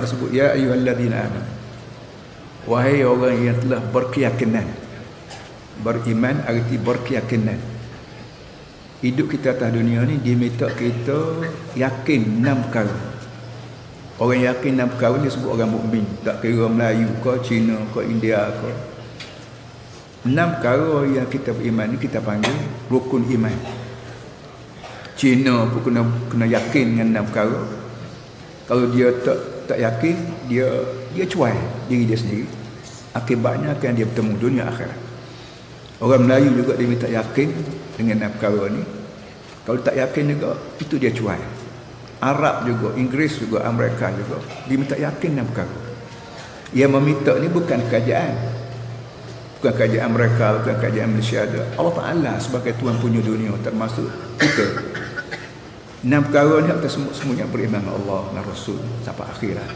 sebut ya ayyuhalladzina amanu, wahai orang yang telah berkeyakinan. Beriman arti berkeyakinan. Hidup kita atas dunia ni diminta kita yakin 6 perkara. Orang yakin 6 perkara ni sebut orang mukmin, tak kira Melayu ke, Cina ke, India ke. 6 perkara yang kita beriman ni kita panggil rukun iman. Cina pun kena yakin dengan 6 perkara. Kalau dia tak yakin, dia cuai diri dia sendiri. Akibatnya akan dia bertemu dunia akhirat. Orang Melayu juga dia minta yakin dengan 6 perkara ni. Kalau tak yakin juga, itu dia cuai. Arab juga, Inggeris juga, Amerika juga, dia minta yakin 6 perkara. Yang meminta ni bukan kerajaan, bukan kerajaan mereka, bukan kerajaan Malaysia ada. Allah Ta'ala sebagai Tuhan punya dunia, termasuk kita. 6 perkara ni kita semua yang beriman Allah dan Rasul sampai akhirat.